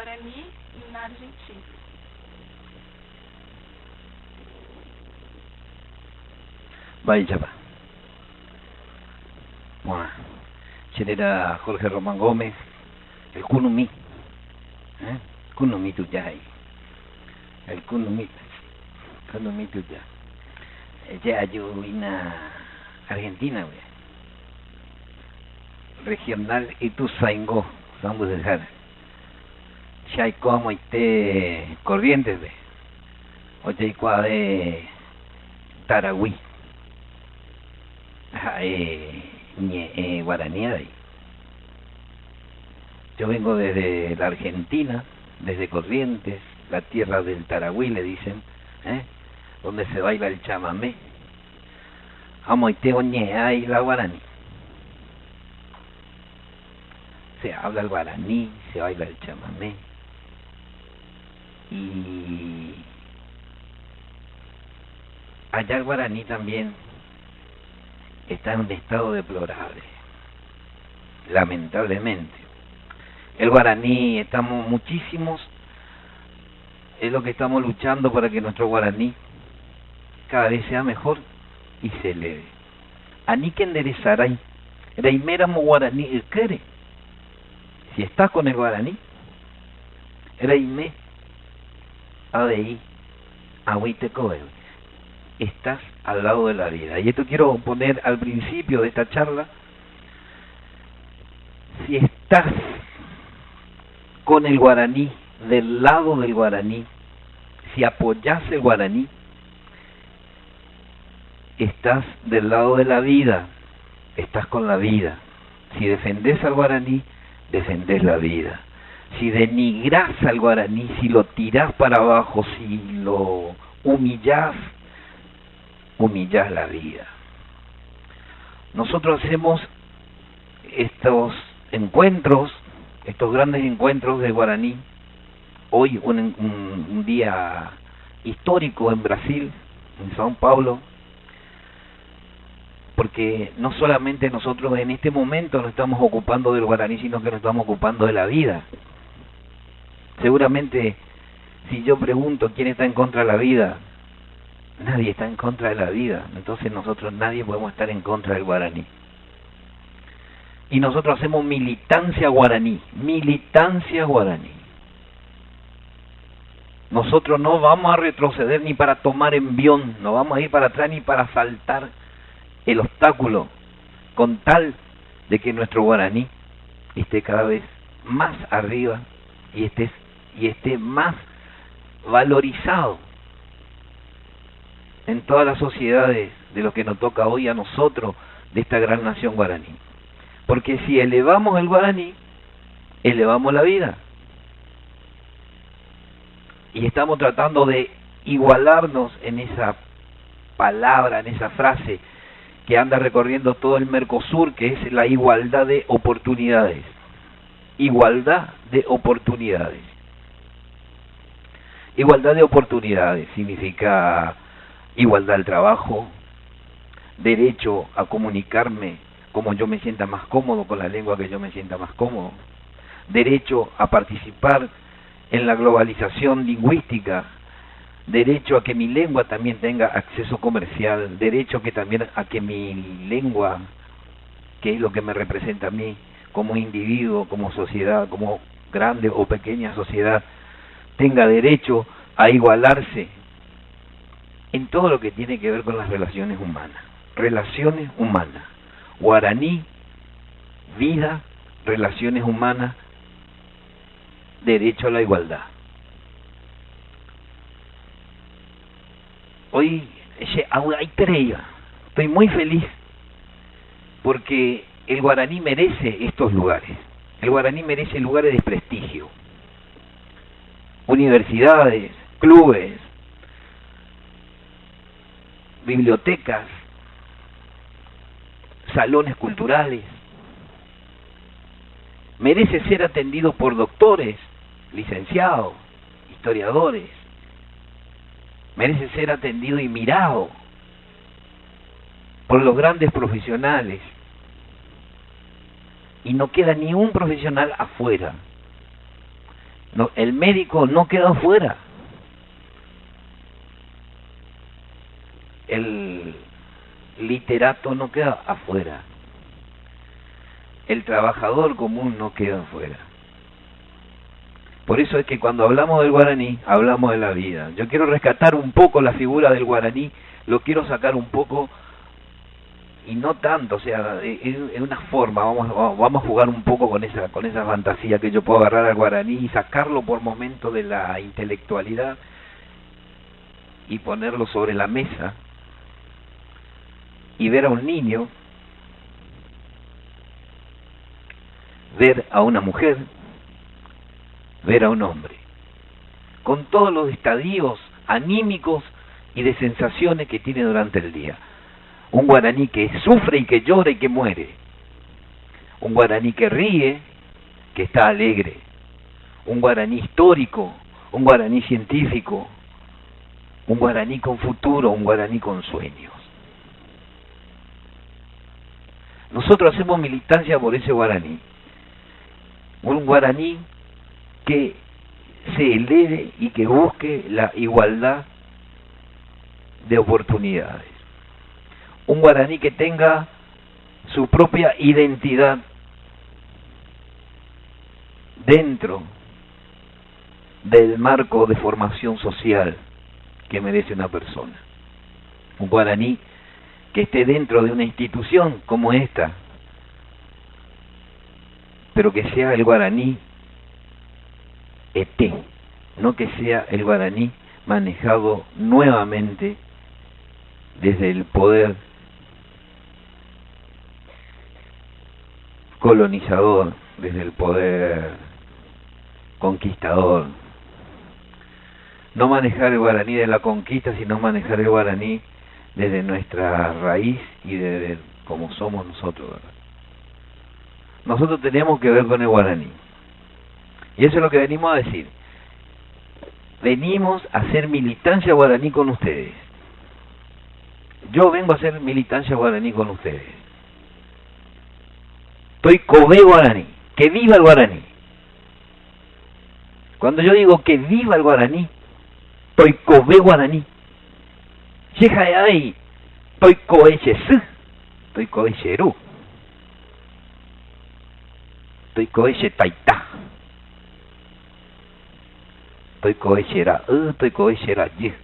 Guarani na Argentina. Vaya chapa. Bueno, ese era Jorge Román Gómez, el Kunumi. Kunumi Tuyay. El Kunumi Tuyay. Ya yo vine a Argentina, güey. Regional Ituzaingó, vamos a dejar. Ya hay como Corrientes, güey. Oye, hay cuá de Taragüí. Guaraní ahí. Yo vengo desde la Argentina, desde Corrientes, la tierra del Taragüí, le dicen, donde se baila el chamamé. Ahí la guaraní. Se habla el guaraní, se baila el chamamé. Y allá el guaraní también está en un estado deplorable, lamentablemente. El guaraní, estamos muchísimos, es lo que estamos luchando para que nuestro guaraní cada vez sea mejor y se eleve. Ani que enderezaray, reiméramo guaraní, ¿qué? Si estás con el guaraní, reime, adeí, agüitecoe. Estás al lado de la vida. Y esto quiero poner al principio de esta charla. Si estás con el guaraní, del lado del guaraní, si apoyas el guaraní, estás del lado de la vida, estás con la vida. Si defendés al guaraní, defendés la vida. Si denigrás al guaraní, si lo tirás para abajo, si lo humillás la vida. Nosotros hacemos estos encuentros, estos grandes encuentros de guaraní. Hoy un día histórico en Brasil, en São Paulo, porque no solamente nosotros en este momento nos estamos ocupando del guaraní, sino que nos estamos ocupando de la vida. Seguramente, si yo pregunto quién está en contra de la vida, nadie está en contra de la vida. Entonces nosotros nadie podemos estar en contra del guaraní. Y nosotros hacemos militancia guaraní. Nosotros no vamos a retroceder ni para tomar envión, no vamos a ir para atrás ni para saltar el obstáculo, con tal de que nuestro guaraní esté cada vez más arriba y esté más valorizado en todas las sociedades de lo que nos toca hoy a nosotros de esta gran nación guaraní. Porque si elevamos el guaraní, elevamos la vida. Y estamos tratando de igualarnos en esa palabra, en esa frase que anda recorriendo todo el Mercosur, que es la igualdad de oportunidades. Igualdad de oportunidades. Igualdad de oportunidades significa igualdad al trabajo, derecho a comunicarme como yo me sienta más cómodo, con la lengua que yo me sienta más cómodo, derecho a participar en la globalización lingüística, derecho a que mi lengua también tenga acceso comercial, derecho que también a que mi lengua, que es lo que me representa a mí como individuo, como sociedad, como grande o pequeña sociedad, tenga derecho a igualarse en todo lo que tiene que ver con las relaciones humanas. Relaciones humanas. Guaraní, vida, relaciones humanas, derecho a la igualdad. Hoy, estoy muy feliz porque el guaraní merece estos lugares. El guaraní merece lugares de prestigio. Universidades, clubes, bibliotecas, salones culturales. Merece ser atendido por doctores, licenciados, historiadores. Merece ser atendido y mirado por los grandes profesionales. Y no queda ni un profesional afuera. No, el médico no queda afuera. El literato no queda afuera. El trabajador común no queda afuera. Por eso es que cuando hablamos del guaraní, hablamos de la vida. Yo quiero rescatar un poco la figura del guaraní, lo quiero sacar un poco, y no tanto, o sea, en una forma, vamos a jugar un poco con esa fantasía que yo puedo agarrar al guaraní y sacarlo por momentos de la intelectualidad y ponerlo sobre la mesa y ver a un niño, ver a una mujer, ver a un hombre, con todos los estadios anímicos y de sensaciones que tiene durante el día. Un guaraní que sufre y que llora y que muere. Un guaraní que ríe, que está alegre. Un guaraní histórico, un guaraní científico, un guaraní con futuro, un guaraní con sueños. Nosotros hacemos militancia por ese guaraní. Un guaraní que se eleve y que busque la igualdad de oportunidades. Un guaraní que tenga su propia identidad dentro del marco de formación social que merece una persona. Un guaraní que esté dentro de una institución como esta, pero que sea el guaraní ET, no que sea el guaraní manejado nuevamente desde el poder colonizador, desde el poder conquistador. No manejar el guaraní de la conquista, sino manejar el guaraní desde nuestra raíz y desde como somos nosotros, ¿verdad? Nosotros tenemos que ver con el guaraní. Y eso es lo que venimos a decir. Venimos a hacer militancia guaraní con ustedes. Yo vengo a hacer militancia guaraní con ustedes. Estoy Cobé guaraní. ¡Que viva el guaraní! Cuando yo digo que viva el guaraní, estoy Cobé guaraní. Cheja de ahí, estoy Coeche Su, estoy Coeche Eru, estoy Coeche Taitá, estoy Coeche Ra, estoy Coeche Ra Ye.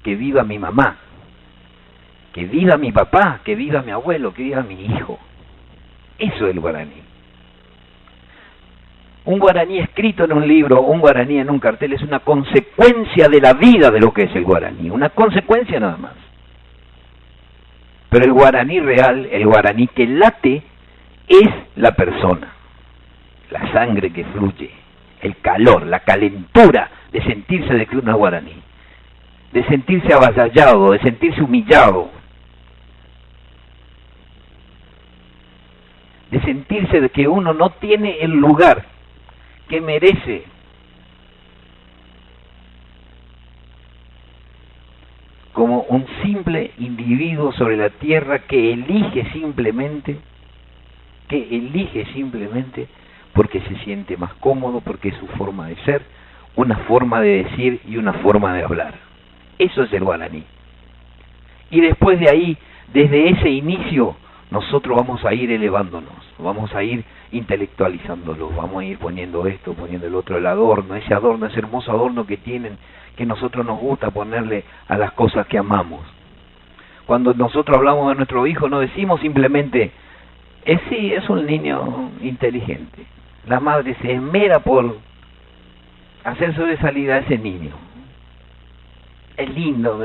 Que viva mi mamá, que viva mi papá, que viva mi abuelo, que viva mi hijo. Eso es el guaraní. Un guaraní escrito en un libro, un guaraní en un cartel, es una consecuencia de la vida de lo que es el guaraní, una consecuencia nada más. Pero el guaraní real, el guaraní que late, es la persona, la sangre que fluye, el calor, la calentura de sentirse de que uno es guaraní, de sentirse avasallado, de sentirse humillado, de sentirse de que uno no tiene el lugar que merece. Como un simple individuo sobre la tierra que elige simplemente porque se siente más cómodo, porque es su forma de ser, una forma de decir y una forma de hablar. Eso es el guaraní. Y después de ahí, desde ese inicio, nosotros vamos a ir elevándonos, vamos a ir intelectualizándolo, vamos a ir poniendo esto, poniendo el otro, el adorno, ese hermoso adorno que tienen, que nosotros nos gusta ponerle a las cosas que amamos. Cuando nosotros hablamos de nuestro hijo, no decimos simplemente, sí, es un niño inteligente. La madre se esmera por hacer sobresalir a ese niño. Es lindo,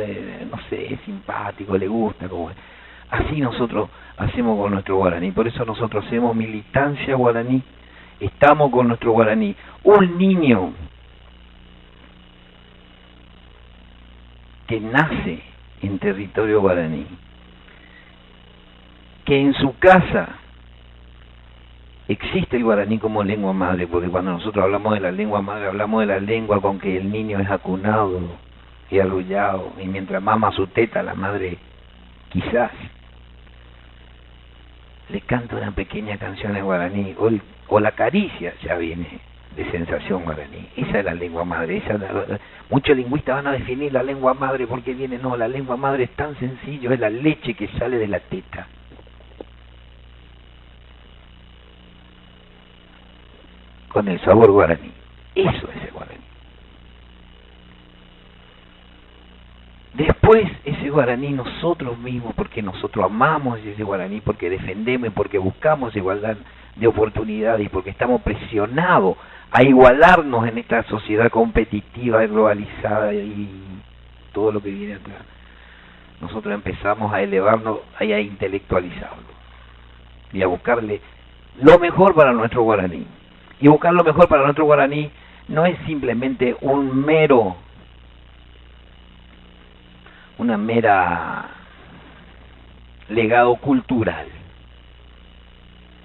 no sé, es simpático, le gusta, como así nosotros hacemos con nuestro guaraní. Por eso nosotros hacemos militancia guaraní, estamos con nuestro guaraní. Un niño que nace en territorio guaraní, que en su casa existe el guaraní como lengua madre, porque cuando nosotros hablamos de la lengua madre, hablamos de la lengua con que el niño es acunado y arrullado, y mientras mama su teta, la madre quizás le canta una pequeña canción en guaraní, o la caricia ya viene de sensación guaraní. Esa es la lengua madre. Muchos lingüistas van a definir la lengua madre porque viene, no, la lengua madre es tan sencillo, es la leche que sale de la teta. Con el sabor guaraní. Eso es el guaraní. Después ese guaraní nosotros mismos, porque nosotros amamos ese guaraní, porque defendemos y porque buscamos igualdad de oportunidades y porque estamos presionados a igualarnos en esta sociedad competitiva y globalizada y todo lo que viene atrás. Nosotros empezamos a elevarnos y a intelectualizarlo y a buscarle lo mejor para nuestro guaraní. Y buscar lo mejor para nuestro guaraní no es simplemente una mera legado cultural.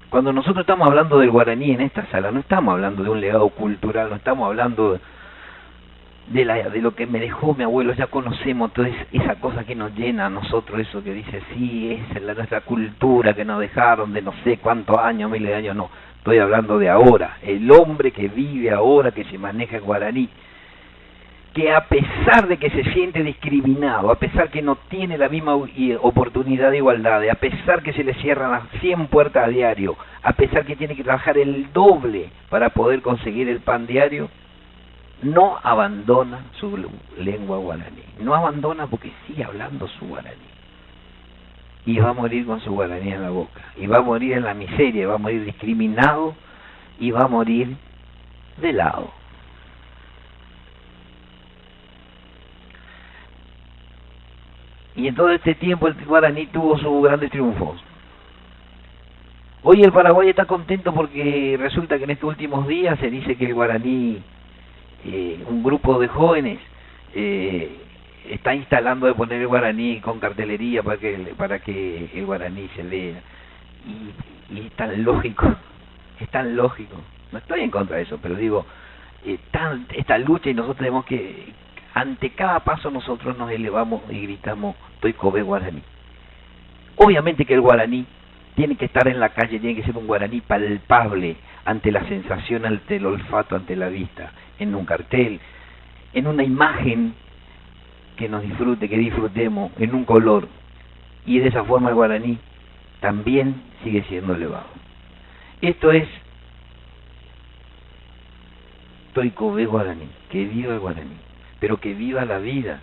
Cuando nosotros estamos hablando del guaraní en esta sala, no estamos hablando de un legado cultural, no estamos hablando de lo que me dejó mi abuelo, ya conocemos toda esa cosa que nos llena a nosotros, eso que dice, sí, es nuestra cultura que nos dejaron de no sé cuántos años, miles de años, no. Estoy hablando de ahora, el hombre que vive ahora, que se maneja en guaraní, que a pesar de que se siente discriminado, a pesar que no tiene la misma oportunidad de igualdad, a pesar que se le cierran las 100 puertas a diario, a pesar que tiene que trabajar el doble para poder conseguir el pan diario, no abandona su lengua guaraní, no abandona porque sigue hablando su guaraní. Y va a morir con su guaraní en la boca, y va a morir en la miseria, y va a morir discriminado, y va a morir de lado. Y en todo este tiempo el guaraní tuvo sus grandes triunfos. Hoy el Paraguay está contento porque resulta que en estos últimos días se dice que el guaraní, un grupo de jóvenes, está instalando de poner el guaraní con cartelería para que el guaraní se lea. Y es tan lógico, no estoy en contra de eso, pero digo, esta lucha, y nosotros tenemos que, ante cada paso nosotros nos elevamos y gritamos, estoy Kobe guaraní. Obviamente que el guaraní tiene que estar en la calle, tiene que ser un guaraní palpable ante la sensación, ante el olfato, ante la vista, en un cartel, en una imagen que nos disfrute, que disfrutemos, en un color. Y de esa forma el guaraní también sigue siendo elevado. Esto es Estoy Kobe guaraní, que viva el guaraní, pero que viva la vida.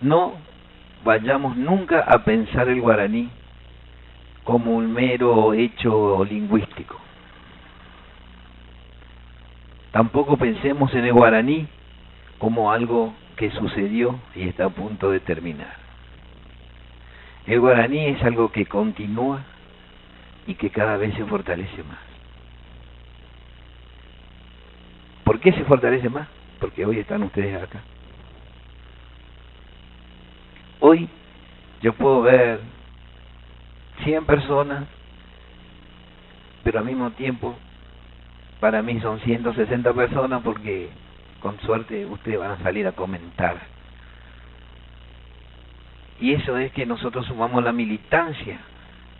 No vayamos nunca a pensar el guaraní como un mero hecho lingüístico. Tampoco pensemos en el guaraní como algo que sucedió y está a punto de terminar. El guaraní es algo que continúa y que cada vez se fortalece más. ¿Por qué se fortalece más? Porque hoy están ustedes acá. Hoy yo puedo ver 100 personas, pero al mismo tiempo para mí son 160 personas porque con suerte ustedes van a salir a comentar. Y eso es que nosotros sumamos la militancia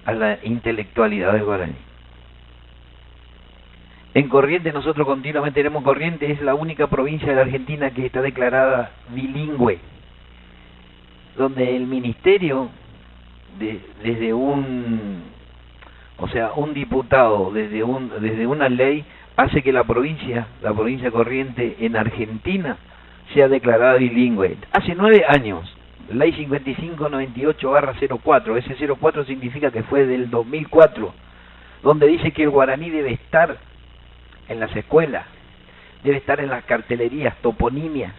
a la intelectualidad del guaraní. En Corrientes nosotros continuamente tenemos Corrientes, es la única provincia de la Argentina que está declarada bilingüe, donde el ministerio, desde un diputado, desde una ley, hace que la provincia Corrientes en Argentina sea declarada bilingüe. Hace 9 años, ley 5598/04, ese 04 significa que fue del 2004, donde dice que el guaraní debe estar en las escuelas, debe estar en las cartelerías, toponimias,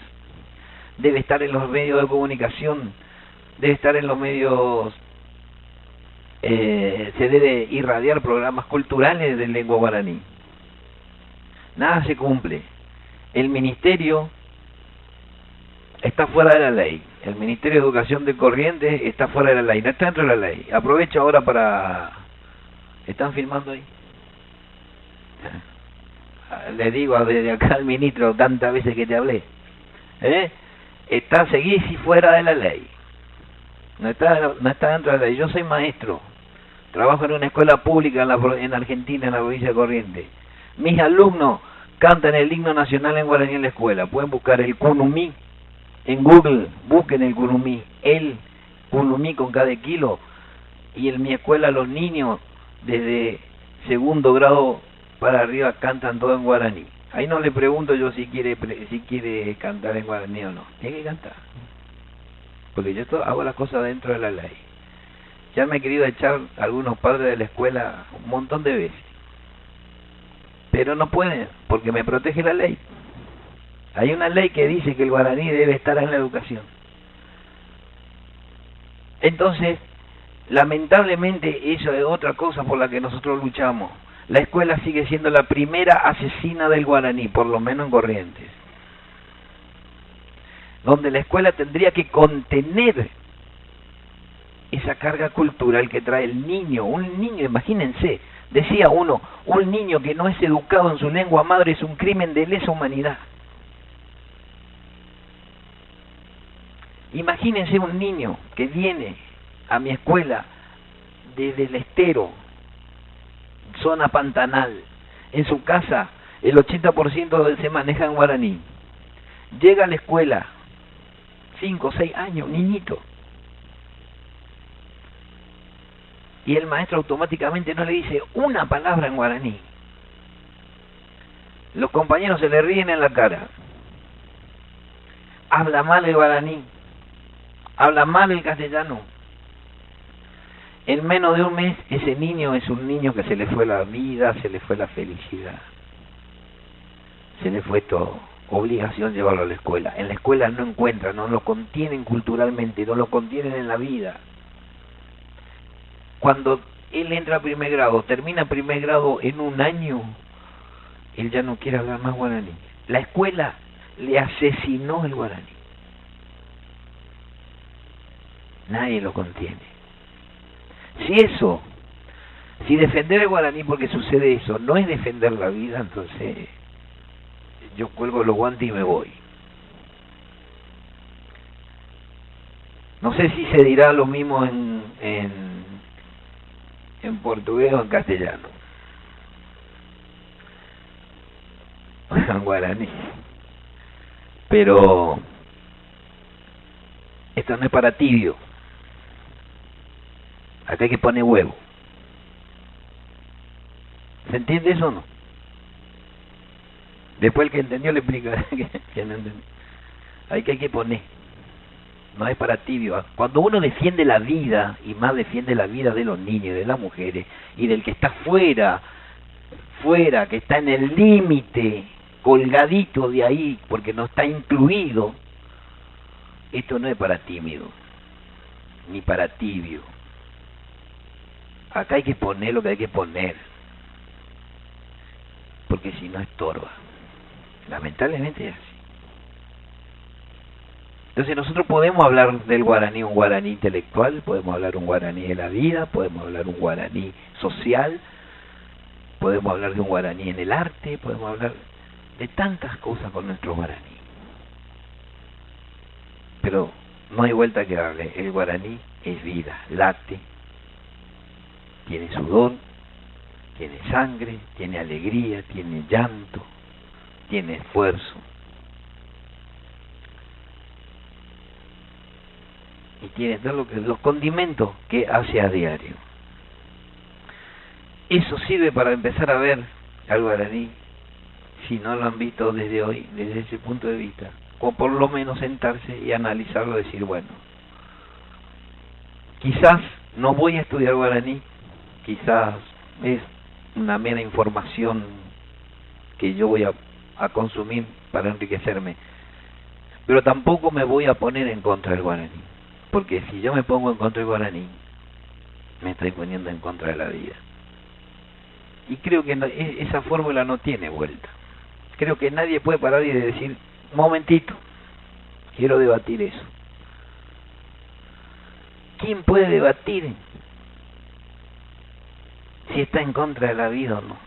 debe estar en los medios de comunicación, debe estar en los medios, se debe irradiar programas culturales de lengua guaraní. Nada se cumple. El ministerio está fuera de la ley. El Ministerio de Educación de Corrientes está fuera de la ley, no está dentro de la ley. Aprovecho ahora para... ¿Están filmando ahí? Le digo desde acá al ministro tantas veces que te hablé. Seguís fuera de la ley. No está dentro de la ley. Yo soy maestro. Trabajo en una escuela pública en Argentina, en la provincia de Corrientes. Mis alumnos cantan el himno nacional en guaraní en la escuela. Pueden buscar el Kunumí en Google, busquen el Kunumí, el Kunumí con cada kilo. Y en mi escuela los niños desde segundo grado para arriba cantan todo en guaraní. Ahí no le pregunto yo si quiere cantar en guaraní o no. Tiene que cantar. Porque yo hago las cosas dentro de la ley. Ya me he querido echar a algunos padres de la escuela un montón de veces. Pero no pueden, porque me protege la ley. Hay una ley que dice que el guaraní debe estar en la educación. Entonces, lamentablemente, eso es otra cosa por la que nosotros luchamos. La escuela sigue siendo la primera asesina del guaraní, por lo menos en Corrientes. Donde la escuela tendría que contener esa carga cultural que trae el niño. Un niño, imagínense, decía uno, un niño que no es educado en su lengua madre es un crimen de lesa humanidad. Imagínense un niño que viene a mi escuela desde el Estero, zona pantanal. En su casa el 80% se maneja en guaraní. Llega a la escuela, 5 o 6 años, niñito. Y el maestro automáticamente no le dice una palabra en guaraní. Los compañeros se le ríen en la cara. Habla mal el guaraní. Habla mal el castellano. En menos de un mes, ese niño es un niño que se le fue la vida, se le fue la felicidad. Se le fue todo. Obligación llevarlo a la escuela. En la escuela no encuentran, no lo contienen culturalmente, no lo contienen en la vida. Cuando él entra a primer grado, termina primer grado en un año, él ya no quiere hablar más guaraní. La escuela le asesinó el guaraní. Nadie lo contiene. Si defender el guaraní porque sucede eso no es defender la vida, entonces yo cuelgo los guantes y me voy. No sé si se dirá lo mismo en portugués o en castellano. En guaraní. Pero esto no es para tibio. Acá hay que poner huevo. ¿Se entiende eso o no? Después el que entendió le explica que no entendió. Hay que poner. No es para tibio. Cuando uno defiende la vida, y más defiende la vida de los niños y de las mujeres, y del que está fuera, que está en el límite, colgadito de ahí, porque no está incluido, esto no es para tímido, ni para tibio. Acá hay que poner lo que hay que poner, porque si no estorba. Lamentablemente es así. Entonces nosotros podemos hablar del guaraní, un guaraní intelectual, podemos hablar un guaraní de la vida, podemos hablar un guaraní social, podemos hablar de un guaraní en el arte, podemos hablar de tantas cosas con nuestro guaraní. Pero no hay vuelta que darle. El guaraní es vida, late, tiene sudor, tiene sangre, tiene alegría, tiene llanto, tiene esfuerzo. Y tiene todo los condimentos que hace a diario. Eso sirve para empezar a ver al guaraní, si no lo han visto desde hoy, desde ese punto de vista. O por lo menos sentarse y analizarlo y decir, bueno, quizás no voy a estudiar guaraní, quizás es una mera información que yo voy a consumir para enriquecerme, pero tampoco me voy a poner en contra del guaraní, porque si yo me pongo en contra del guaraní, me estoy poniendo en contra de la vida. Y creo que esa fórmula no tiene vuelta. Creo que nadie puede parar y decir, un momentito, quiero debatir eso. ¿Quién puede debatir si está en contra de la vida o no?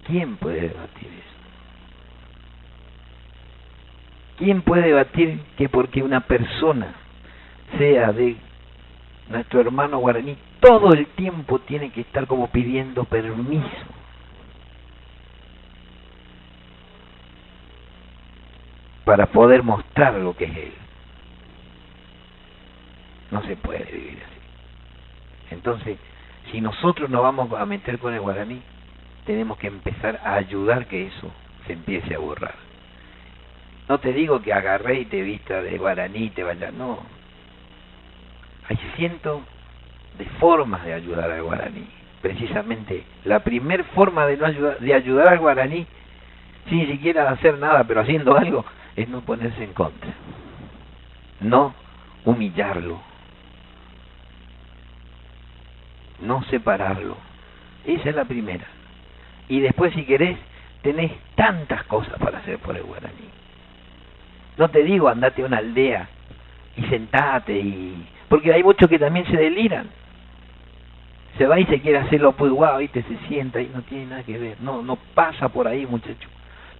¿Quién puede debatir eso? ¿Quién puede debatir que porque una persona sea de nuestro hermano guaraní todo el tiempo tiene que estar como pidiendo permiso para poder mostrar lo que es él. No se puede vivir así. Entonces, si nosotros nos vamos a meter con el guaraní, tenemos que empezar a ayudar que eso se empiece a borrar. No te digo que agarré y te vista de guaraní y te vaya, no. Hay cientos de formas de ayudar al guaraní. Precisamente, la primer forma de ayudar al guaraní, sin ni siquiera hacer nada, pero haciendo algo, es no ponerse en contra. No humillarlo. No separarlo. Esa es la primera. Y después, si querés, tenés tantas cosas para hacer por el guaraní. No te digo andate a una aldea y sentate porque hay muchos que también se deliran. Se va y se quiere hacerlo pues guau, ¿viste? Se sienta y no tiene nada que ver. No pasa por ahí, muchacho.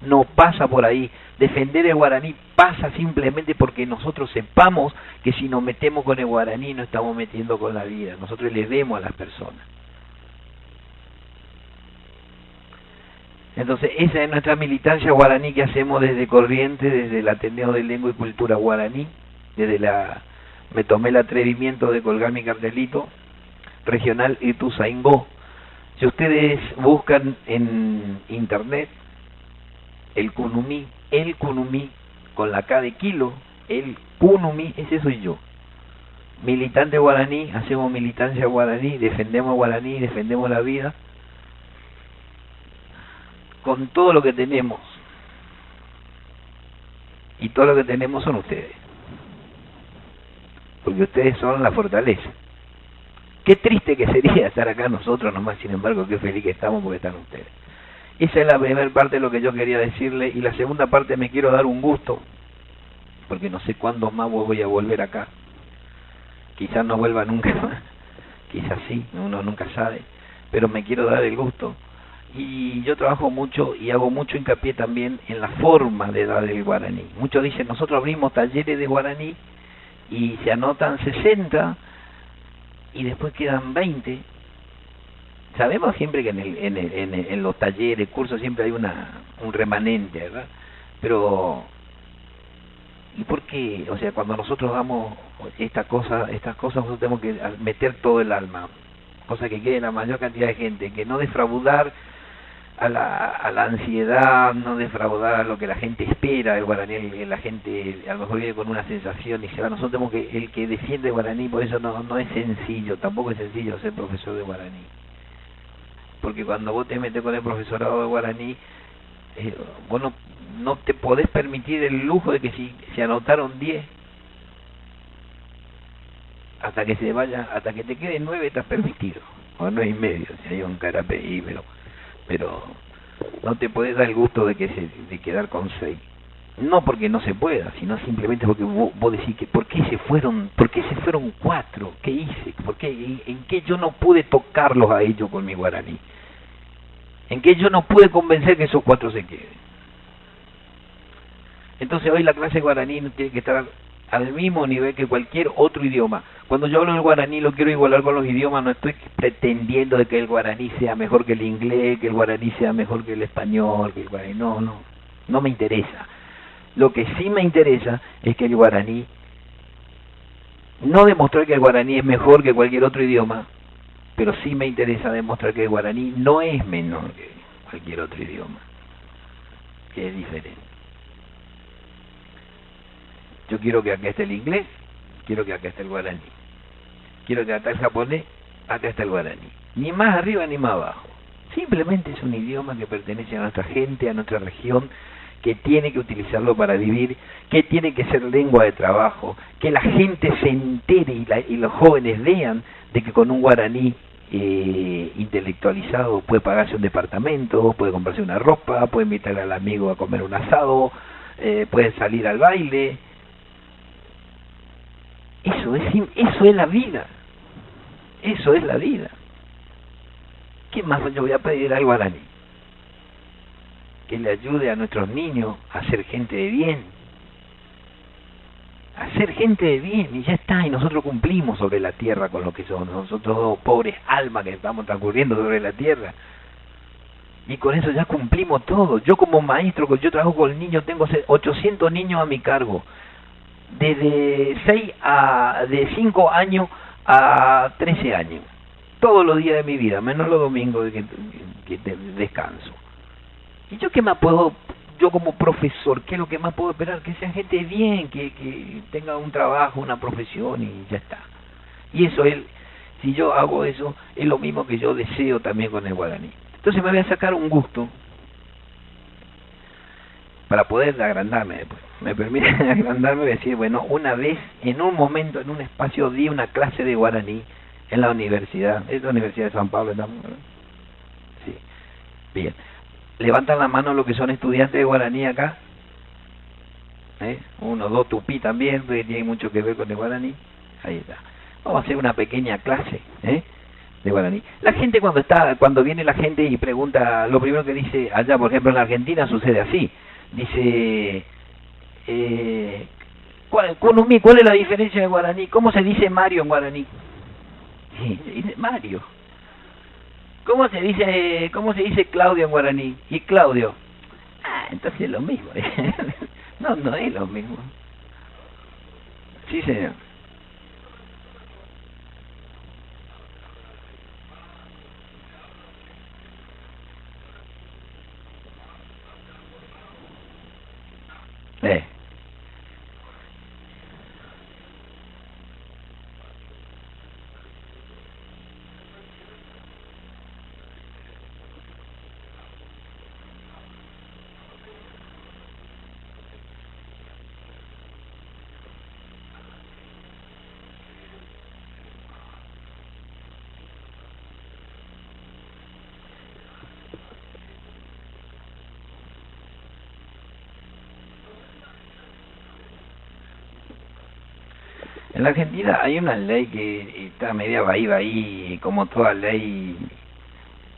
No pasa por ahí. Defender el guaraní pasa simplemente porque nosotros sepamos que si nos metemos con el guaraní nos estamos metiendo con la vida. Nosotros le demos a las personas. Entonces, esa es nuestra militancia guaraní que hacemos desde Corrientes, desde el Ateneo de Lengua y Cultura Guaraní, me tomé el atrevimiento de colgar mi cartelito, regional Ituzaingó. Si ustedes buscan en internet, el Kunumí, con la K de kilo, el Kunumí, ese soy yo. Militante guaraní, hacemos militancia guaraní, defendemos la vida, con todo lo que tenemos. Y todo lo que tenemos son ustedes. Porque ustedes son la fortaleza. Qué triste que sería estar acá nosotros nomás, sin embargo, qué feliz que estamos porque están ustedes. Esa es la primera parte de lo que yo quería decirle. Y la segunda parte, me quiero dar un gusto, porque no sé cuándo más voy a volver acá. Quizás no vuelva nunca más. Quizás sí, uno nunca sabe. Pero me quiero dar el gusto. Y yo trabajo mucho y hago mucho hincapié también en la forma de dar el guaraní. Muchos dicen, nosotros abrimos talleres de guaraní y se anotan 60 y después quedan 20. Sabemos siempre que en los talleres, cursos, siempre hay un remanente, ¿verdad? Pero, ¿y por qué? O sea, cuando nosotros damos estas cosas, nosotros tenemos que meter todo el alma, cosa que quede la mayor cantidad de gente, que no defraudar a la ansiedad, no defraudar a lo que la gente espera del guaraní. La gente a lo mejor viene con una sensación y se va. Nosotros tenemos que, el que defiende el guaraní, por eso no es sencillo, tampoco es sencillo ser profesor de guaraní. Porque cuando vos te metes con el profesorado de guaraní, vos no te podés permitir el lujo de que si se anotaron 10, hasta que se vaya, hasta que te queden 9 estás permitido, o 9 y medio, si hay un carapé, pero no te podés dar el gusto de quedar con 6. No porque no se pueda, sino simplemente porque vos decís que ¿por qué se fueron 4? ¿Qué hice? ¿Por qué? ¿En qué yo no pude tocarlos a ellos con mi guaraní? ¿En qué yo no pude convencer que esos 4 se queden? Entonces hoy la clase guaraní tiene que estar al mismo nivel que cualquier otro idioma. Cuando yo hablo del guaraní lo quiero igualar con los idiomas, no estoy pretendiendo de que el guaraní sea mejor que el inglés, que el guaraní sea mejor que el español, que el guaraní, no me interesa. Lo que sí me interesa es que el guaraní, no demostrar que el guaraní es mejor que cualquier otro idioma, pero sí me interesa demostrar que el guaraní no es menor que cualquier otro idioma, que es diferente. Yo quiero que acá esté el inglés, quiero que acá esté el guaraní. Quiero que acá esté el japonés, acá esté el guaraní. Ni más arriba ni más abajo. Simplemente es un idioma que pertenece a nuestra gente, a nuestra región, que tiene que utilizarlo para vivir, que tiene que ser lengua de trabajo, que la gente se entere y los jóvenes vean de que con un guaraní intelectualizado puede pagarse un departamento, puede comprarse una ropa, puede invitar al amigo a comer un asado, puede salir al baile. Eso es la vida. Eso es la vida. ¿Qué más yo voy a pedir al guaraní? Que le ayude a nuestros niños a ser gente de bien, a ser gente de bien, y ya está, y nosotros cumplimos sobre la tierra con lo que somos, nosotros pobres almas que estamos transcurriendo sobre la tierra, y con eso ya cumplimos todo. Yo como maestro, yo trabajo con niños, tengo 800 niños a mi cargo, desde 5 años a 13 años, todos los días de mi vida, menos los domingos que descanso. ¿Y yo qué más puedo, yo como profesor, qué es lo que más puedo esperar? Que sean gente bien, que tenga un trabajo, una profesión, y ya está. Y eso es, si yo hago eso, es lo mismo que yo deseo también con el guaraní. Entonces me voy a sacar un gusto para poder agrandarme después. Me permite agrandarme y decir, bueno, una vez, en un momento, en un espacio, di una clase de guaraní en la universidad. ¿Es la Universidad de San Pablo? Sí. Bien. Levantan la mano los que son estudiantes de guaraní acá. Uno, dos tupí también, porque tiene mucho que ver con el guaraní. Ahí está. Vamos a hacer una pequeña clase de guaraní. La gente cuando viene la gente y pregunta, lo primero que dice allá, por ejemplo en la Argentina sucede así. Dice, ¿cuál es la diferencia de guaraní? ¿Cómo se dice Mario en guaraní? Sí, dice Mario. ¿Cómo se dice Claudio en guaraní? Y Claudio. Entonces es lo mismo. No es lo mismo. Sí, señor. En la Argentina hay una ley que está media ahí, como toda ley,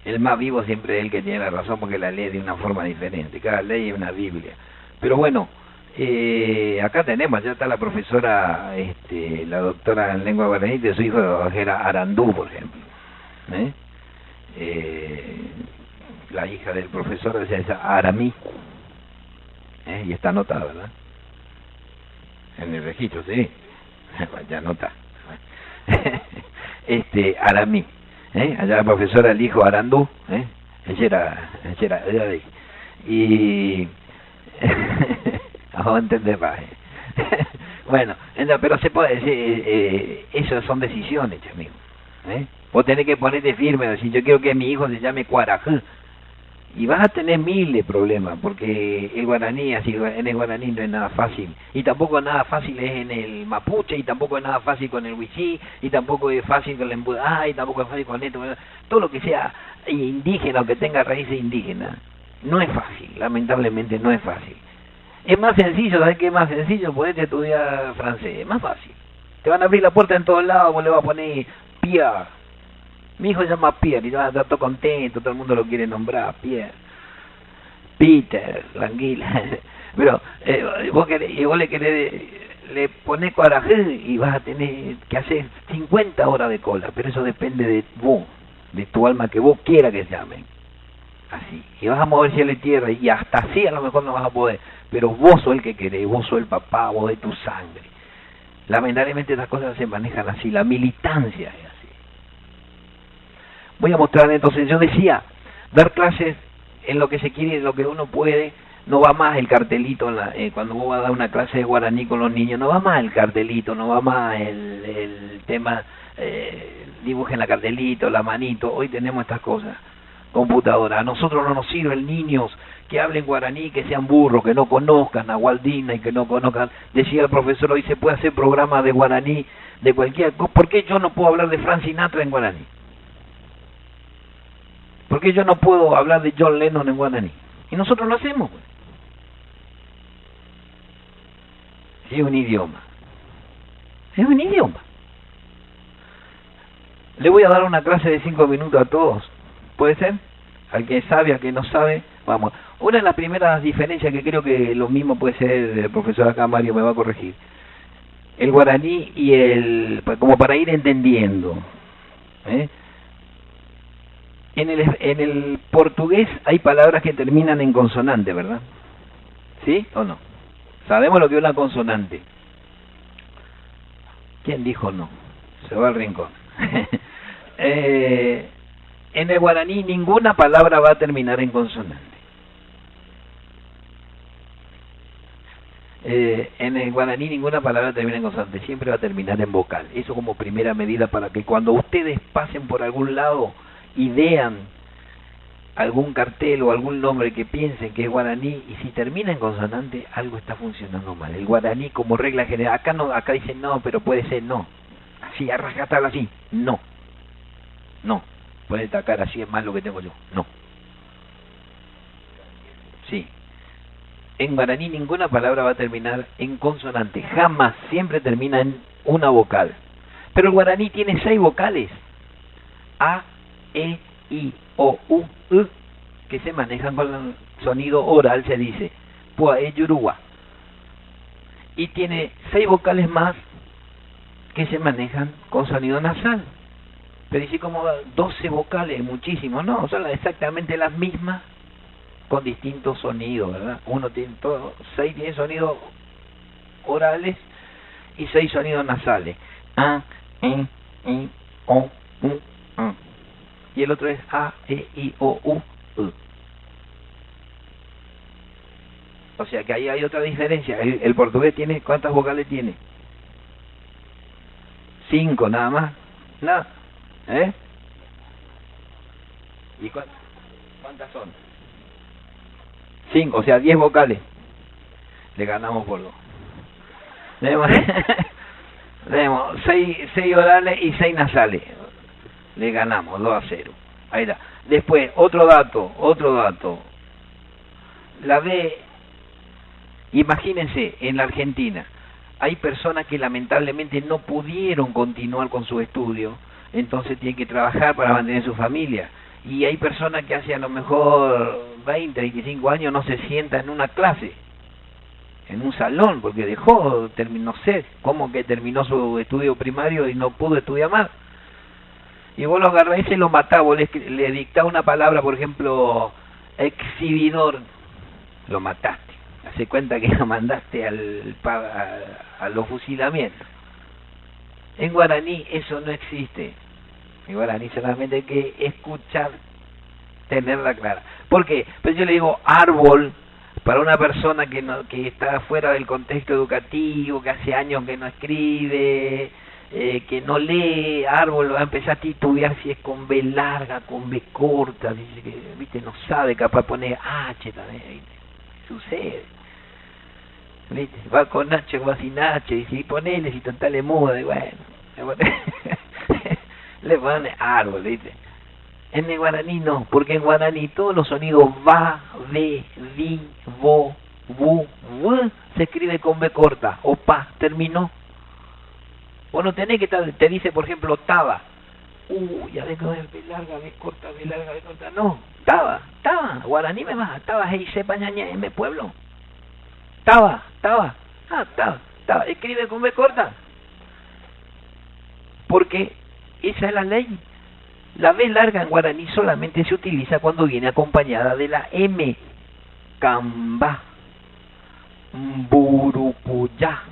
el más vivo siempre es el que tiene la razón, porque la ley de una forma diferente, cada ley es una Biblia. Pero bueno, acá tenemos, ya está la profesora, la doctora en lengua guaraní de su hijo, que era Arandú, por ejemplo. La hija del profesor es Aramí, y está anotada, ¿verdad? En el registro, sí. Ya nota. Aramí, allá la profesora, el hijo Arandú, ella era de ahí. Y vamos a entender más. Bueno, pero se puede decir, esas son decisiones, amigo. Vos tenés que ponerte firme, decir, yo quiero que mi hijo se llame Cuarajú. Y vas a tener miles de problemas, porque el guaraní, así en el guaraní no es nada fácil, y tampoco nada fácil es en el mapuche, y tampoco es nada fácil con el wichí, y tampoco es fácil con el embudá, y tampoco es fácil con esto, todo lo que sea indígena o que tenga raíces indígenas, no es fácil, lamentablemente no es fácil. Es más sencillo, ¿sabes qué es más sencillo? Podés estudiar francés, es más fácil. Te van a abrir la puerta en todos lados, vos le vas a poner Pierre. Mi hijo se llama Pierre y está todo contento, todo el mundo lo quiere nombrar, Pierre. Peter, la anguila. Pero vos le ponés Cuarajú y vas a tener que hacer 50 horas de cola, pero eso depende de vos, de tu alma, que vos quieras que llamen. Así. Y vas a mover cielo y tierra, y hasta así a lo mejor no vas a poder, pero vos sos el que querés, vos sos el papá, vos de tu sangre. Lamentablemente estas cosas se manejan así, la militancia es así. Voy a mostrar entonces, yo decía, dar clases en lo que se quiere, en lo que uno puede, no va más el cartelito, cuando vos vas a dar una clase de guaraní con los niños, no va más el cartelito, no va más el tema, dibujen la cartelito, la manito, hoy tenemos estas cosas, computadora, a nosotros no nos sirven niños que hablen guaraní, que sean burros, que no conozcan a Walt Disney, que no conozcan, decía el profesor, hoy se puede hacer programas de guaraní, de cualquier, ¿por qué yo no puedo hablar de Frank Sinatra en guaraní? ¿Por qué yo no puedo hablar de John Lennon en guaraní? Y nosotros lo hacemos. Es un idioma. Es un idioma. Le voy a dar una clase de 5 minutos a todos. ¿Puede ser? Al que sabe, al que no sabe. Vamos. Una de las primeras diferencias que creo que lo mismo puede ser, el profesor acá Mario me va a corregir. el guaraní y como para ir entendiendo. En el portugués hay palabras que terminan en consonante, ¿verdad? ¿Sí o no? Sabemos lo que es una consonante. ¿Quién dijo no? Se va al rincón. En el guaraní ninguna palabra va a terminar en consonante. En el guaraní ninguna palabra termina en consonante, siempre va a terminar en vocal. Eso como primera medida para que cuando ustedes pasen por algún lado y vean algún cartel o algún nombre que piensen que es guaraní y si termina en consonante, algo está funcionando mal. El guaraní como regla general, acá dicen no, pero puede ser no. Así, a rajatabla así, no. No, puede tacar así, es más lo que tengo yo, no. Sí. En guaraní ninguna palabra va a terminar en consonante, jamás, siempre termina en una vocal. Pero el guaraní tiene 6 vocales, A, E, I, O, U, U, que se manejan con el sonido oral, se dice, Pua, E, Yurua. Y tiene 6 vocales más que se manejan con sonido nasal. Pero dice como 12 vocales, muchísimo, no, son exactamente las mismas, con distintos sonidos, ¿verdad? Uno tiene 6 tiene sonidos orales y 6 sonidos nasales. A, E, I, O, U, A. Y el otro es A, E, I, O, U, U. O sea que ahí hay otra diferencia. El portugués tiene, ¿cuántas vocales tiene? 5 nada más. Nada. ¿Y cuántas son? 5, o sea, 10 vocales. Le ganamos por 2. Tenemos 6 orales y 6 nasales. Le ganamos 2-0. Ahí está. Después, otro dato. La B, imagínense, en la Argentina, hay personas que lamentablemente no pudieron continuar con su estudio, entonces tienen que trabajar para mantener su familia. Y hay personas que hace a lo mejor 20, 25 años no se sienta en una clase, en un salón, porque no sé cómo que terminó su estudio primario y no pudo estudiar más. Y vos lo agarrás y lo matás, vos le dictás una palabra, por ejemplo, exhibidor, lo mataste. Hace cuenta que lo mandaste a los fusilamientos. En guaraní eso no existe. En guaraní solamente hay que escuchar, tenerla clara. ¿Por qué? Pues yo le digo árbol para una persona que está fuera del contexto educativo, que hace años que no escribe, que no lee. Árbol va a empezar a titubear si es con B larga, con B corta, dice que, viste, no sabe, capaz poner H también, ¿viste? Sucede, ¿viste? Va con H, va sin H, y si ponele, si total le muda, y bueno, le pone árbol, ¿viste? En el guaraní no, porque en guaraní todos los sonidos va, ve, vi, vo, bu, vu, se escribe con B corta, o pa, terminó. Vos no tenés que te dice, por ejemplo, taba. Ya ves que B larga, B corta, B larga, B corta. No, taba, guaraní me va, taba, hey, sepa, ñaña, en mi pueblo. Taba, taba, escribe con B corta. Porque esa es la ley. La B larga en guaraní solamente se utiliza cuando viene acompañada de la M. Camba, Burupuyá,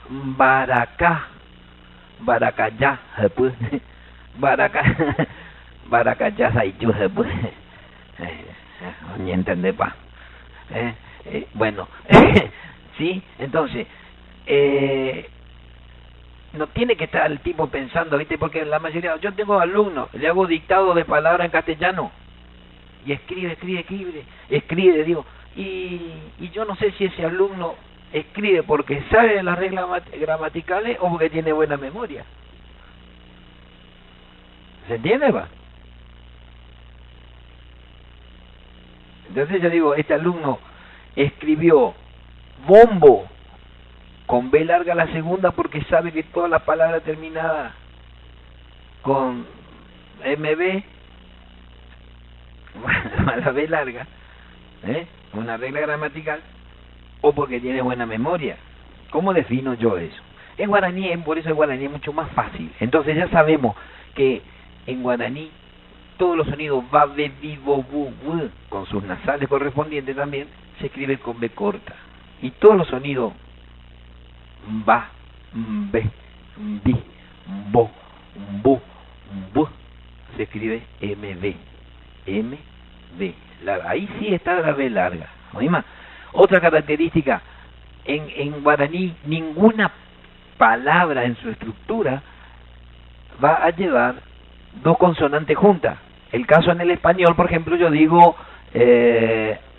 Baracá, Baracayá, Baracayá, Sayú, ni entendé pa. Bueno, sí, entonces, no tiene que estar el tipo pensando, ¿viste? Porque la mayoría, yo tengo alumnos, le hago dictado de palabras en castellano y escribe, digo, y yo no sé si ese alumno escribe porque sabe las reglas gramaticales o porque tiene buena memoria. ¿Se entiende, va? Entonces yo digo, este alumno escribió bombo con B larga la segunda porque sabe que toda la palabra terminada con MB, la B larga, una regla gramatical, o porque tiene buena memoria. ¿Cómo defino yo eso? En guaraní, por eso el guaraní es mucho más fácil. Entonces ya sabemos que en guaraní todos los sonidos va, be, bi, bo, bu, bu, con sus nasales correspondientes también, se escribe con B corta. Y todos los sonidos ba, be, bi, bo, bu, bu, se escribe MB. MB. Ahí sí está la B larga. Otra característica, en guaraní ninguna palabra en su estructura va a llevar dos consonantes juntas. El caso en el español, por ejemplo, yo digo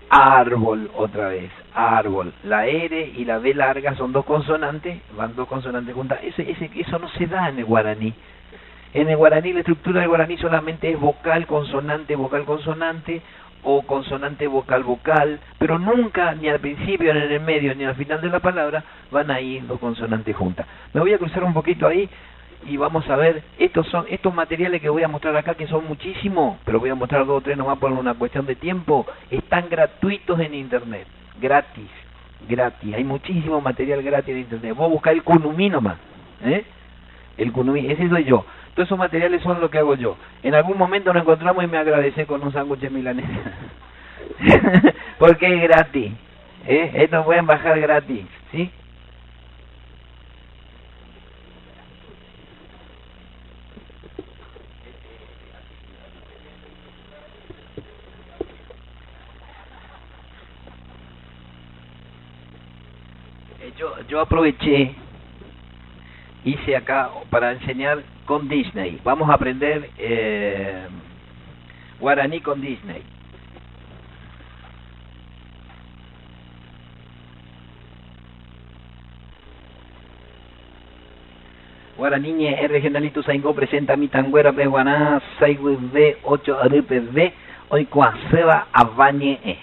árbol otra vez, árbol. La R y la B larga son dos consonantes, van dos consonantes juntas. Eso no se da en el guaraní. En el guaraní, la estructura del guaraní solamente es vocal, consonante, o consonante, vocal, pero nunca, ni al principio, ni en el medio, ni al final de la palabra, van a ir dos consonantes juntas. Me voy a cruzar un poquito ahí y vamos a ver, estos materiales que voy a mostrar acá, que son muchísimos, pero voy a mostrar 2 o 3 nomás por una cuestión de tiempo, están gratuitos en internet, gratis, hay muchísimo material gratis en internet. Vos buscá el kunumí nomás, el kunumí, ese soy yo. Todos esos materiales son lo que hago yo. En algún momento nos encontramos y me agradecé con un sándwich milanés. Porque es gratis. Esto pueden bajar gratis. ¿Sí? Yo aproveché, hice acá para enseñar con Disney. Vamos a aprender guaraní con Disney. Guaraní regionalito Saingó presenta mi tanguera peguaná Saigüe 8 RPV hoy Coaseba Abañe.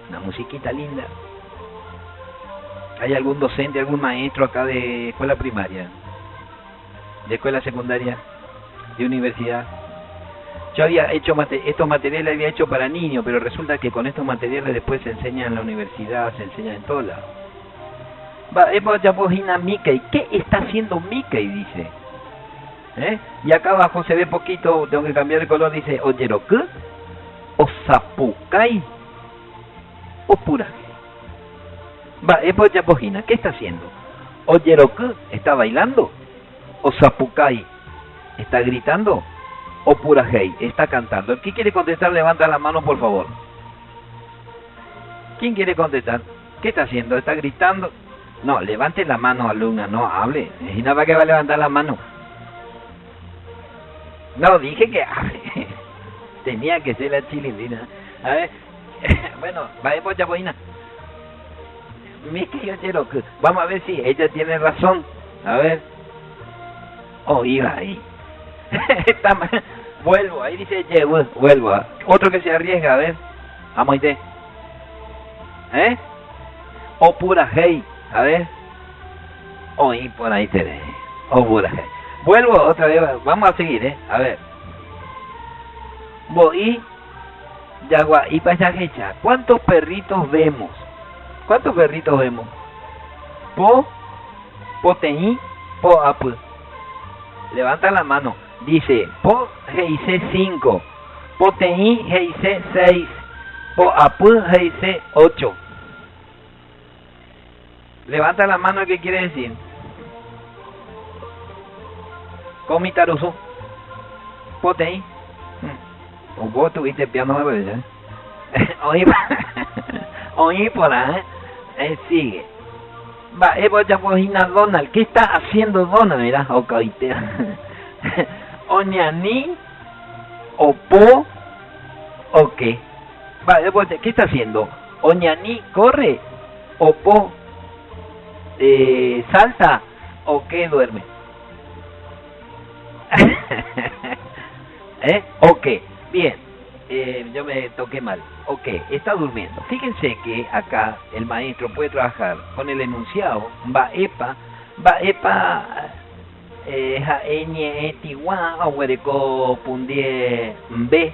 Una musiquita linda. ¿Hay algún docente, algún maestro acá de escuela primaria, de escuela secundaria, de universidad? Yo había hecho estos materiales, había hecho para niños, pero resulta que con estos materiales después se enseñan en la universidad, se enseñan en todos lados. Mickey, ¿qué está haciendo Mickey? Dice. Y acá abajo se ve poquito, tengo que cambiar el color, dice Oyeroku, o Zapucay, o Pura. ¿Qué está haciendo? Oyeroku está bailando, o Zapucay está gritando, o Purajei está cantando. ¿Quién quiere contestar? Levanta la mano, por favor. ¿Quién quiere contestar? ¿Qué está haciendo? ¿Está gritando? No, levante la mano, alumna, no hable. ¿Y nada que va a levantar la mano? No, dije que tenía que ser la chilindrina. A ver, bueno, va Chapoina. Vamos a ver si ella tiene razón. A ver. Oh, iba ahí. Está mal. Vuelvo, ahí dice vuelvo. Otro que se arriesga, a ver. Vamos a ir. O pura hey, a ver. O y por ahí te ve. O pura hey. Vuelvo otra vez, vamos a seguir, a ver. Voy Yagua y Payajecha. ¿Cuántos perritos vemos? ¿Cuántos perritos vemos? Poteí, po apu. Levanta la mano. Dice, po heice 5. Poteí heice 6. Po apu heice 8. Levanta la mano, ¿qué quiere decir? Comitaruso. Poteí. O vos tuviste piano de bebé, Oí por ahí, sigue. Va, ya cocina Donald. ¿Qué está haciendo Donald? Mira, ocaite. Oñaní, opo, o qué. Va, ¿qué está haciendo? Oñaní corre, opo, salta, o qué duerme. Ok, bien. Yo me toqué mal. Ok, está durmiendo. Fíjense que acá el maestro puede trabajar con el enunciado Baepa, Jaeñe Etiwa, Ahuereco Pundie B.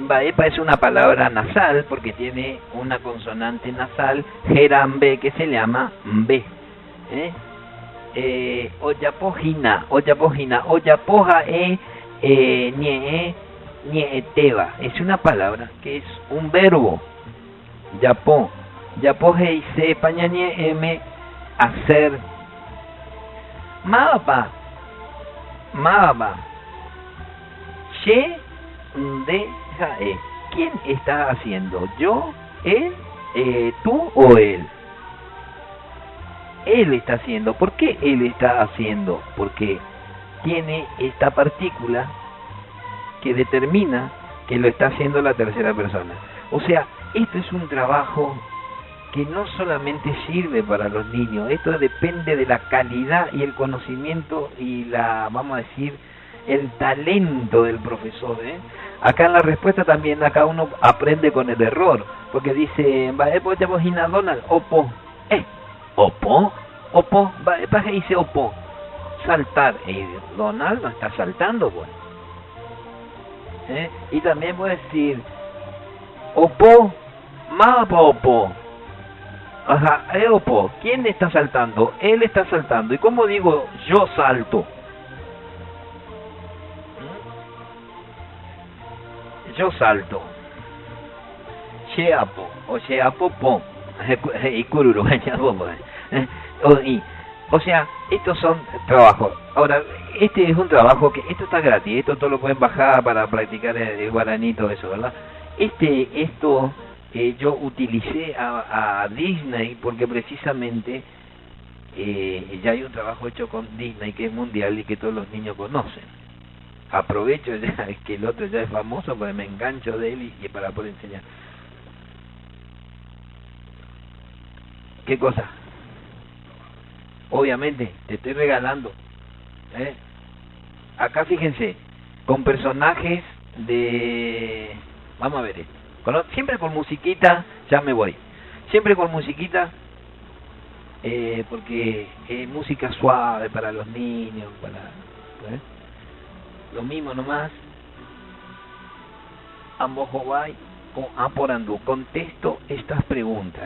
Baepa es una palabra nasal porque tiene una consonante nasal, Gerambe, que se llama B. Oyapojina, oyapoja nieteva, es una palabra que es un verbo. Yapoje y se pañañe hacer. Maba. Che deja. ¿Quién está haciendo? ¿Yo? ¿Él? ¿Tú o él? Él está haciendo. ¿Por qué él está haciendo? Porque tiene esta partícula que determina que lo está haciendo la tercera persona. O sea, esto es un trabajo que no solamente sirve para los niños, esto depende de la calidad y el conocimiento y vamos a decir, el talento del profesor. Acá en la respuesta también, acá uno aprende con el error, porque dice, Donald, opo, dice opo, saltar, Donald no está saltando, pues. Y también puede decir, opo, opo. Ajá, opo, ¿quién está saltando? Él está saltando. ¿Y cómo digo yo salto? Yo salto. Sheapo o sheapo po. Y kururu. O sea, estos son trabajos. Ahora, este es un trabajo que esto está gratis. Esto todo lo pueden bajar para practicar el guaraní y todo eso, ¿verdad? Esto yo utilicé a Disney porque precisamente ya hay un trabajo hecho con Disney que es mundial y que todos los niños conocen. Aprovecho ya que el otro ya es famoso porque me engancho de él y para poder enseñar. ¿Qué cosa? Obviamente, te estoy regalando. Acá fíjense, con personajes de... Vamos a ver esto. Siempre con musiquita, ya me voy. Siempre con musiquita, porque música suave para los niños, lo mismo nomás. Ambojobay con Aporandú. Contesto estas preguntas.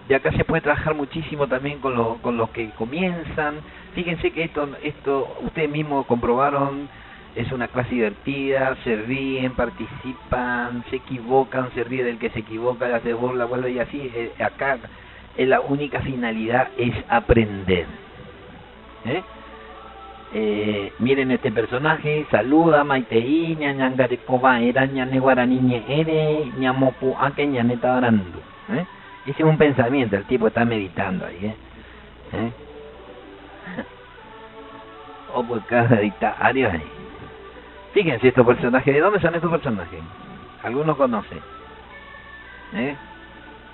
Y acá se puede trabajar muchísimo también con los que comienzan. Fíjense que esto ustedes mismos comprobaron. Es una clase divertida, se ríen, participan, se equivocan, se ríe del que se equivoca, hace burla, vuelve y así. Acá la única finalidad es aprender. Miren este personaje, saluda, maitei, ñangarecoba, era ñane guaraní, ñere, ñamopu, ake ñane tabarando. Ese es un pensamiento, el tipo está meditando ahí. O por cada dictario ahí. Fíjense estos personajes. ¿De dónde son estos personajes? ¿Algunos conocen?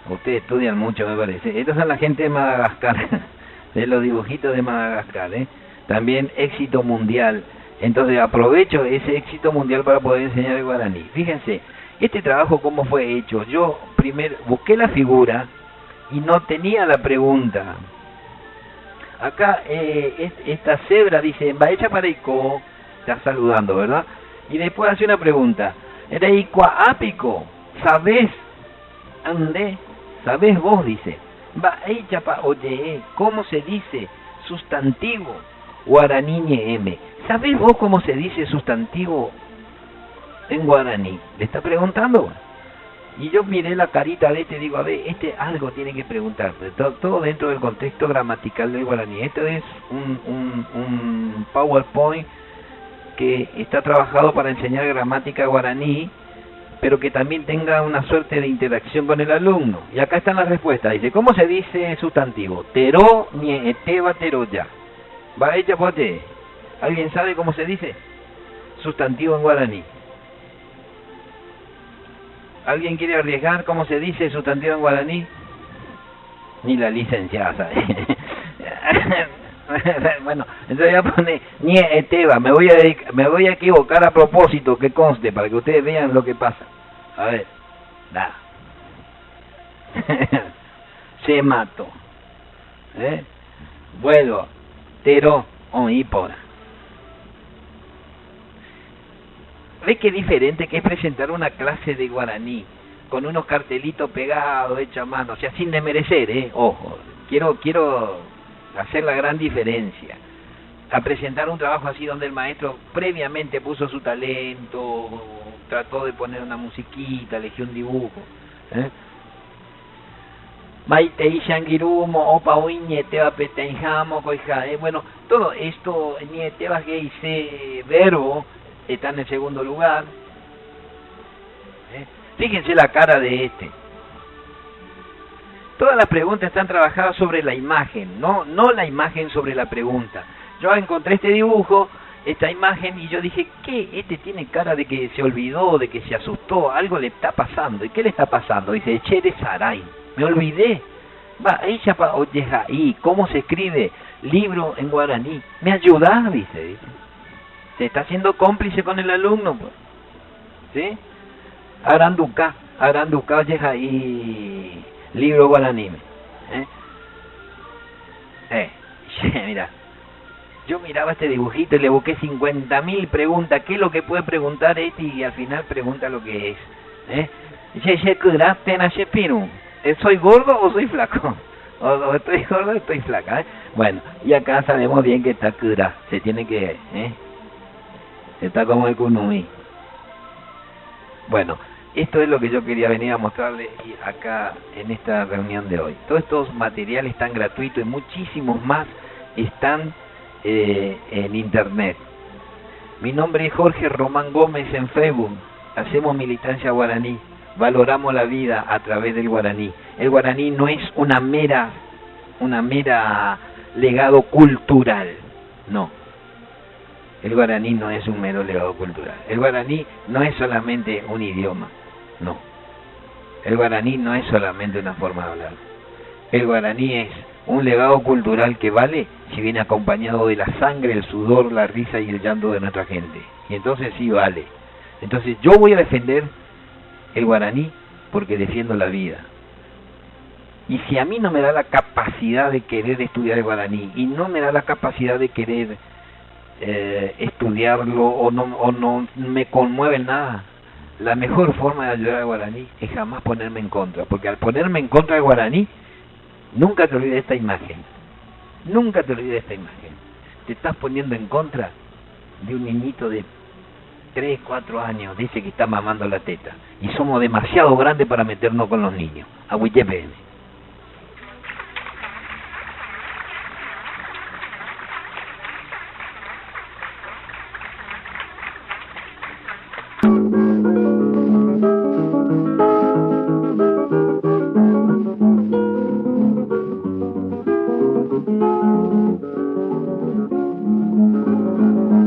Ustedes estudian mucho, me parece. Estos son la gente de Madagascar, de los dibujitos de Madagascar. También éxito mundial. Entonces aprovecho ese éxito mundial para poder enseñar el guaraní. Fíjense, este trabajo cómo fue hecho. Yo primero busqué la figura y no tenía la pregunta. Acá esta cebra dice, Baecha Pareico, está saludando, ¿verdad? Y después hace una pregunta. Reikuaápico, ¿sabés? ¿Ande? ¿Sabés vos? Dice. Baecha pa oye, ¿cómo se dice sustantivo? Guaraní ñeeme. ¿Sabés vos cómo se dice sustantivo en guaraní? Le está preguntando. Y yo miré la carita de este y digo, a ver, algo tiene que preguntar. Todo dentro del contexto gramatical del guaraní. Esto es un PowerPoint que está trabajado para enseñar gramática guaraní, pero que también tenga una suerte de interacción con el alumno. Y acá están las respuestas. Dice, ¿cómo se dice sustantivo? Teró, nieteba, teroya. Va hecha pote. ¿Alguien sabe cómo se dice sustantivo en guaraní? ¿Alguien quiere arriesgar cómo se dice sustantivo en guaraní? Ni la licenciada sabe. Bueno, entonces voy a poner nieteba. Me voy a equivocar a propósito, que conste, para que ustedes vean lo que pasa. A ver. Da. Se mato. Vuelvo. Tero o hipora. ¿Ves qué diferente que es presentar una clase de guaraní con unos cartelitos pegados, hechos a mano? O sea, sin desmerecer, ojo. Quiero hacer la gran diferencia, a presentar un trabajo así donde el maestro previamente puso su talento, trató de poner una musiquita, eligió un dibujo. Maitei Shangirumo, Opa Uiñe, Teba Petenjamo, Coija. Bueno, todo esto, Nieteba que hice verbo, está en el segundo lugar. Fíjense la cara de este. Todas las preguntas están trabajadas sobre la imagen, no la imagen sobre la pregunta. Yo encontré este dibujo, esta imagen, y yo dije, ¿qué? Este tiene cara de que se olvidó, de que se asustó, algo le está pasando. ¿Y qué le está pasando? Dice, Chere Sarai, me olvidé. Va, ella pa oyeja ahí, ¿cómo se escribe? Libro en guaraní. ¿Me ayudás? Dice. Se está haciendo cómplice con el alumno, pues. ¿Sí? Aranduca, oyeja ahí, libro guaraní. Mira. Yo miraba este dibujito y le busqué 50.000 preguntas. ¿Qué es lo que puede preguntar este? Y al final pregunta lo que es. ¿Soy gordo o soy flaco? ¿O estoy gordo o estoy flaca? Bueno, y acá sabemos bien que está cura. Se tiene que... Está como el kunumi. Bueno, esto es lo que yo quería venir a mostrarles acá en esta reunión de hoy. Todos estos materiales están gratuitos y muchísimos más están en internet. Mi nombre es Jorge Román Gómez en Facebook. Hacemos militancia guaraní, valoramos la vida a través del guaraní. El guaraní no es una mera legado cultural, no. El guaraní no es un mero legado cultural. El guaraní no es solamente un idioma, no. El guaraní no es solamente una forma de hablar. El guaraní es un legado cultural que vale si viene acompañado de la sangre, el sudor, la risa y el llanto de nuestra gente. Y entonces sí vale. Entonces yo voy a defender el guaraní porque defiendo la vida. Y si a mí no me da la capacidad de querer estudiar el guaraní y no me da la capacidad de querer estudiarlo o no me conmueve nada, la mejor forma de ayudar al guaraní es jamás ponerme en contra. Porque al ponerme en contra del guaraní, nunca te olvides de esta imagen. Nunca te olvides de esta imagen. Te estás poniendo en contra de un niñito de 3, 4 años, dice que está mamando la teta. Y somos demasiado grandes para meternos con los niños. Agüillepe.